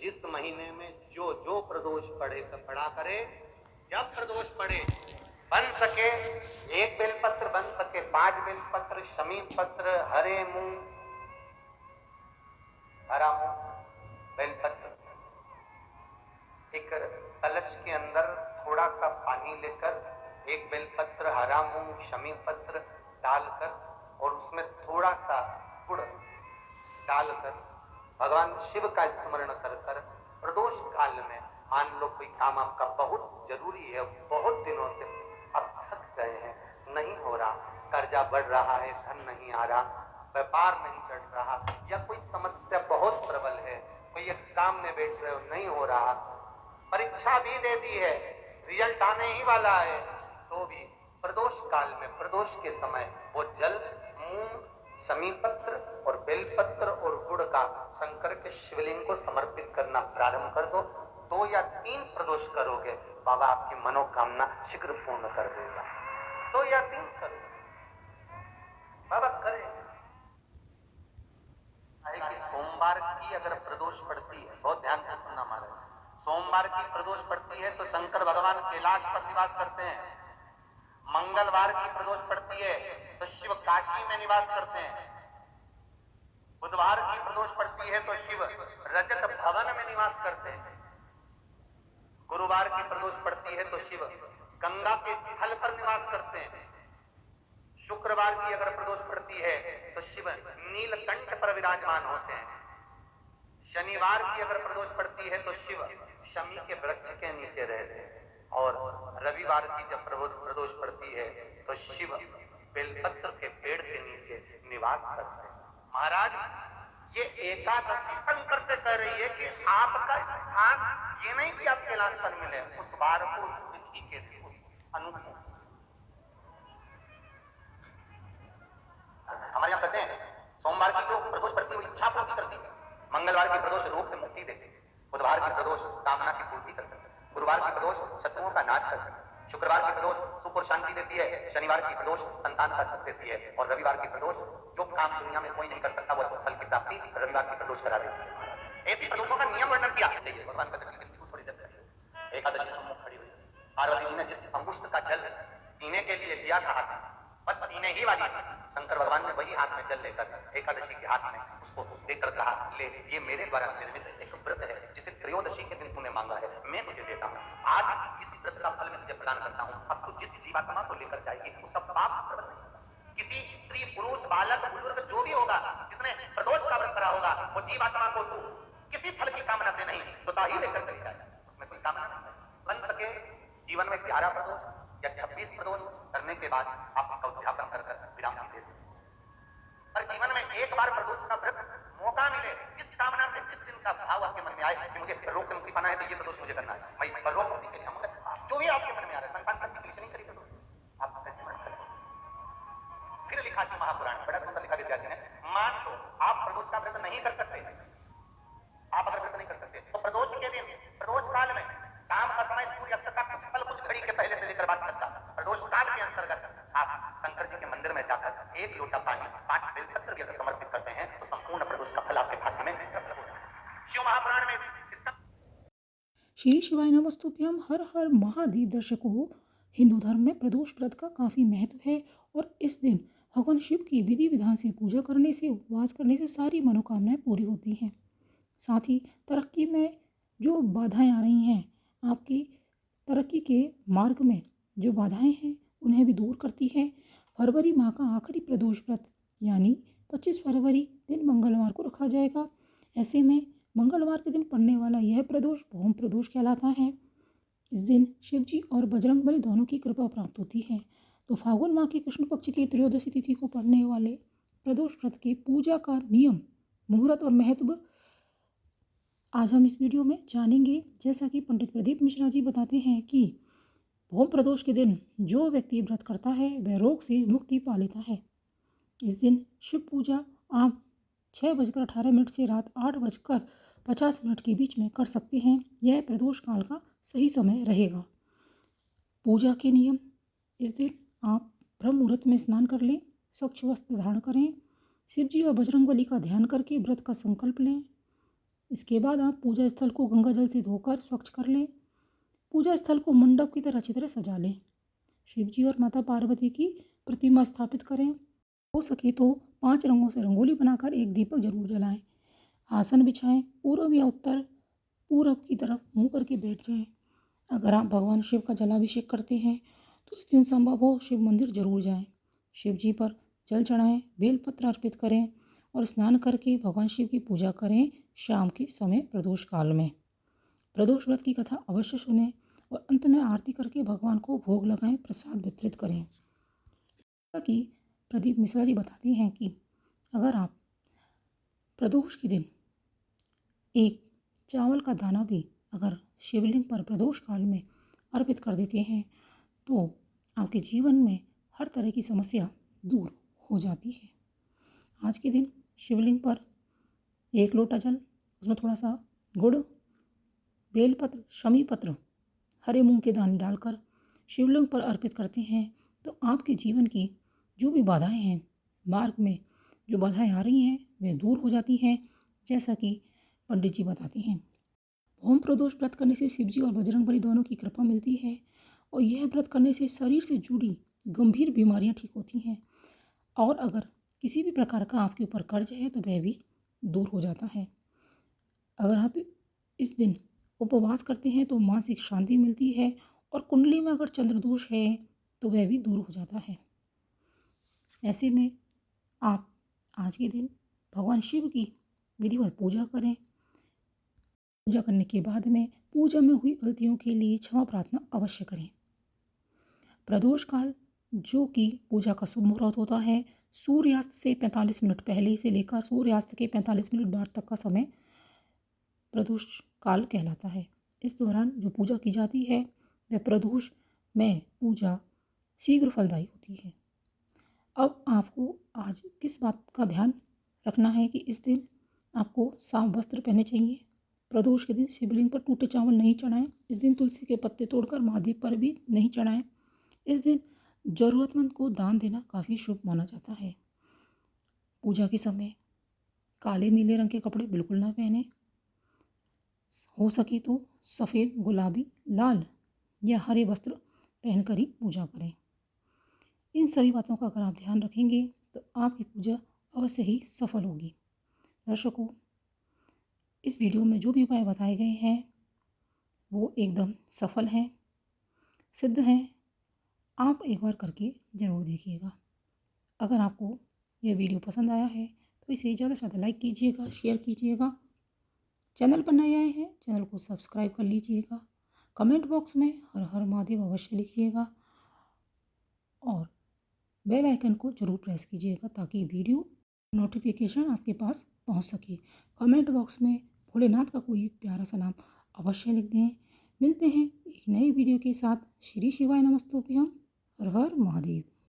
जिस महीने में जो जो प्रदोष पड़े तो पड़ा करे, जब प्रदोष पड़े बन सके 1 बेलपत्र, बन सके 5 बेलपत्र, शमी पत्र, हरे मूंग, हरा मूंग, बेलपत्र, एक कलश के अंदर थोड़ा सा पानी लेकर 1 बेलपत्र, हरा मूंग, शमी पत्र डालकर और उसमें थोड़ा सा गुड़ डालकर भगवान शिव का स्मरण कर कर प्रदोष काल में मान लो कोई काम आपका बहुत जरूरी है, बहुत दिनों से अब थक गए हैं, नहीं हो रहा, कर्जा बढ़ रहा है, धन नहीं आ रहा, व्यापार नहीं चढ़ रहा, या कोई समस्या बहुत प्रबल है, कोई एग्जाम में बैठ रहे हो नहीं हो रहा, परीक्षा भी दे दी है, रिजल्ट आने ही वाला है, तो भी प्रदोष काल में प्रदोष के समय वो जल मूंग, शमी पत्र और बेलपत्र और गुड़ का शंकर के शिवलिंग को समर्पित करना प्रारंभ कर दो। 2 या 3 प्रदोष करोगे, बाबा आपकी मनोकामना शीघ्र पूर्ण कर देगा। 2 या 3 करो, बाबा करे। कि सोमवार की अगर प्रदोष पड़ती है, बहुत ध्यान से सुनना हमारा, सोमवार की प्रदोष पड़ती है तो शंकर भगवान कैलाश पर निवास करते हैं। मंगलवार की प्रदोष पड़ती है तो शिव काशी में निवास करते हैं। बुधवार की प्रदोष पड़ती है तो शिव रजत भवन में निवास करते हैं। गुरुवार की प्रदोष पड़ती है तो शिव गंगा के स्थल पर निवास करते हैं। शुक्रवार की अगर प्रदोष पड़ती है तो शिव नीलकंठ पर विराजमान होते हैं। शनिवार की अगर प्रदोष पड़ती है तो शिव शमी के वृक्ष के नीचे रहते हैं। और रविवार की जब प्रदोष पड़ती है तो शिव बेलपत्र के पेड़ के नीचे निवास करते हैं। महाराज, ये एकादशी शंकर से कह रही है कि आपका स्थान ये नहीं कि आप कैलाश पर मिले, उस बार को उस तिथि के उस अनुकूल। हमारे यहाँ कहते हैं सोमवार की जो प्रदोष पड़ती है वो इच्छा पूर्ति करती है, मंगलवार की प्रदोष रोग से मुक्ति देती है, बुधवार की प्रदोष कामना की पूर्ति करती है, गुरुवार की प्रदोष शत्रुओं का नाश करती है, शुक्रवार की प्रदोष सुख और शांति देती है, शनिवार की प्रदोष संतान का सुख देती है, और रविवार की प्रदोष जो काम दुनिया में कोई नहीं कर सकता वो फल की प्राप्ति रविवार की प्रदोष करा देती है। ऐसी प्रदोषों का नियम वर्णन किया चाहिए। भगवान का थोड़ी देर एकादशी सम्मुख खड़ी हुई, पार्वती जी ने जिस अंगुष्ठ का जल पीने के लिए दिया था, बस पीने ही वाली, शंकर भगवान ने वही हाथ में जल लेकर एकादशी के हाथ में उसको देकर कहा, ले ये मेरे द्वारा निर्मित एक व्रत है जिसे त्रयोदशी के दिन तूने मांगा है, मैं तुझे देता हूँ, आज इस व्रत का फल मैं तुझे प्रदान करता हूँ। अब तू जिस जीवात्मा को लेकर जाएगी उसका पाप प्रबल नहीं होगा। किसी स्त्री, पुरुष, बालक, बुजुर्ग जो भी होगा जिसने प्रदोष का व्रत करा होगा, वो जीवात्मा को तू किसी फल की कामना से नहीं, स्वतः ही लेकर चली जाएगा, उसमें कोई कामना नहीं। बन सके जीवन में 11 प्रदोष या 26 प्रदोष करने के बाद आप उसका उद्यापन कर विराम दे सकते। पर जीवन में एक बार प्रदोष का व्रत मौका मिले, जिस कामना से जिस दिन का भाव आपके मन में आए कि मुझे रोग से मुक्ति पाना है तो ये प्रदोष मुझे करना है, भाई रोग मुक्ति के लिए हम जो भी आपके मन में आ रहा है, संतान प्राप्ति के लिए नहीं करी प्रदोष, आप कैसे मन करें। फिर लिखा श्री महापुराण, बड़ा सुंदर लिखा विद्यार्थी ने, मान लो आप प्रदोष का व्रत नहीं कर सकते, आप अगर व्रत नहीं कर सकते तो प्रदोष के दिन, प्रदोष काल में शाम का समय सूर्यास्त का कुछ पल, कुछ घड़ी के पहले से लेकर बात करता, प्रदोष काल के अंतर्गत आप शंकर जी के मंदिर में जाकर 1 लोटा पानी, 5 बेलपत्र भी अगर समर्पित करते हैं तो संपूर्ण प्रदोष का फल आपके भाग्य में शिव महापुराण में इसका। श्री शिवाय नमस्तुभ्यम। हर हर महादेव। दर्शकों, हिंदू धर्म में प्रदोष व्रत का काफ़ी महत्व है और इस दिन भगवान शिव की विधि विधान से पूजा करने से, उपवास करने से सारी मनोकामनाएं पूरी होती हैं। साथ ही तरक्की में जो बाधाएं आ रही हैं, आपकी तरक्की के मार्ग में जो बाधाएं हैं उन्हें भी दूर करती है। फरवरी माह का आखिरी प्रदोष व्रत यानी 25 फरवरी दिन मंगलवार को रखा जाएगा। ऐसे में मंगलवार के दिन पड़ने वाला यह प्रदोष भौम प्रदोष कहलाता है। इस दिन शिव जी और बजरंगबली दोनों की कृपा प्राप्त होती है। तो फागुन माह की कृष्ण पक्ष की त्रयोदशी तिथि को पड़ने वाले प्रदोष व्रत की पूजा का नियम, मुहूर्त और महत्व आज हम इस वीडियो में जानेंगे। जैसा कि पंडित प्रदीप मिश्रा जी बताते हैं कि भौम प्रदोष के दिन जो व्यक्ति व्रत करता है वह रोग से मुक्ति पा लेता है। इस दिन शिव पूजा आप 6:18 से रात 8:50 के बीच में कर सकते हैं। यह प्रदोष काल का सही समय रहेगा। पूजा के नियम: इस दिन आप ब्रह्म मुहूर्त में स्नान कर लें, स्वच्छ वस्त्र धारण करें, शिव जी और बजरंगबली का ध्यान करके व्रत का संकल्प लें, इसके बाद आप पूजा स्थल को गंगा जल से धोकर स्वच्छ कर लें। पूजा स्थल को मंडप की तरह अच्छी तरह सजा लें। शिव जी और माता पार्वती की प्रतिमा स्थापित करें। हो सके तो 5 रंगों से रंगोली बनाकर एक दीपक जरूर जलाएं। आसन बिछाएं, पूर्व या उत्तर पूरब की तरफ मुंह करके बैठ जाएं। अगर आप भगवान शिव का जलाभिषेक करते हैं तो इस दिन संभव हो शिव मंदिर जरूर जाएं। शिव जी पर जल चढ़ाएं, बेलपत्र अर्पित करें और स्नान करके भगवान शिव की पूजा करें। शाम के समय प्रदोष काल में प्रदोष व्रत की कथा अवश्य सुनें और अंत में आरती करके भगवान को भोग लगाएं, प्रसाद वितरित करें। कि प्रदीप मिश्रा जी बताती हैं कि अगर आप प्रदोष के दिन एक चावल का दाना भी अगर शिवलिंग पर प्रदोष काल में अर्पित कर देते हैं तो आपके जीवन में हर तरह की समस्या दूर हो जाती है। आज के दिन शिवलिंग पर 1 लोटा जल, उसमें थोड़ा सा गुड़, बेलपत्र, शमी पत्र, हरे मूंग के दाने डालकर शिवलिंग पर अर्पित करते हैं तो आपके जीवन की जो भी बाधाएं हैं, मार्ग में जो बाधाएं आ रही हैं वे दूर हो जाती हैं, जैसा कि पंडित जी बताते हैं। होम प्रदोष व्रत करने से शिव जी और बजरंगबली दोनों की कृपा मिलती है और यह व्रत करने से शरीर से जुड़ी गंभीर बीमारियां ठीक होती हैं और अगर किसी भी प्रकार का आपके ऊपर कर्ज है तो वह भी दूर हो जाता है। अगर आप इस दिन उपवास करते हैं तो मानसिक शांति मिलती है और कुंडली में अगर चंद्र दोष है तो वह भी दूर हो जाता है। ऐसे में आप आज के दिन भगवान शिव की विधिवत पूजा करें। पूजा करने के बाद में पूजा में हुई गलतियों के लिए क्षमा प्रार्थना अवश्य करें। प्रदोष काल जो कि पूजा का शुभ मुहूर्त होता है, सूर्यास्त से 45 मिनट पहले से लेकर सूर्यास्त के 45 मिनट बाद तक का समय प्रदोष काल कहलाता है। इस दौरान जो पूजा की जाती है वह प्रदोष में पूजा शीघ्र फलदायी होती है। अब आपको आज किस बात का ध्यान रखना है कि इस दिन आपको साफ वस्त्र पहने चाहिए। प्रदोष के दिन शिवलिंग पर टूटे चावल नहीं चढ़ाएं। इस दिन तुलसी के पत्ते तोड़कर महादेव पर भी नहीं चढ़ाएं। इस दिन ज़रूरतमंद को दान देना काफ़ी शुभ माना जाता है। पूजा के समय काले नीले रंग के कपड़े बिल्कुल ना पहने। हो सके तो सफ़ेद, गुलाबी, लाल या हरे वस्त्र पहनकर ही पूजा करें। इन सभी बातों का अगर आप ध्यान रखेंगे तो आपकी पूजा अवश्य ही सफल होगी। दर्शकों, इस वीडियो में जो भी उपाय बताए गए हैं वो एकदम सफल हैं, सिद्ध हैं। आप एक बार करके ज़रूर देखिएगा। अगर आपको यह वीडियो पसंद आया है तो इसे ज़्यादा से ज़्यादा लाइक कीजिएगा, शेयर कीजिएगा। चैनल पर नए आए हैं चैनल को सब्सक्राइब कर लीजिएगा। कमेंट बॉक्स में हर हर महादेव अवश्य लिखिएगा और बेल आइकन को ज़रूर प्रेस कीजिएगा ताकि वीडियो नोटिफिकेशन आपके पास पहुंच सके। कमेंट बॉक्स में भोलेनाथ का कोई एक प्यारा सा नाम अवश्य लिख दें। मिलते हैं एक नई वीडियो के साथ। श्री शिवाय नमस्तुभ्यम। हर हर महादेव।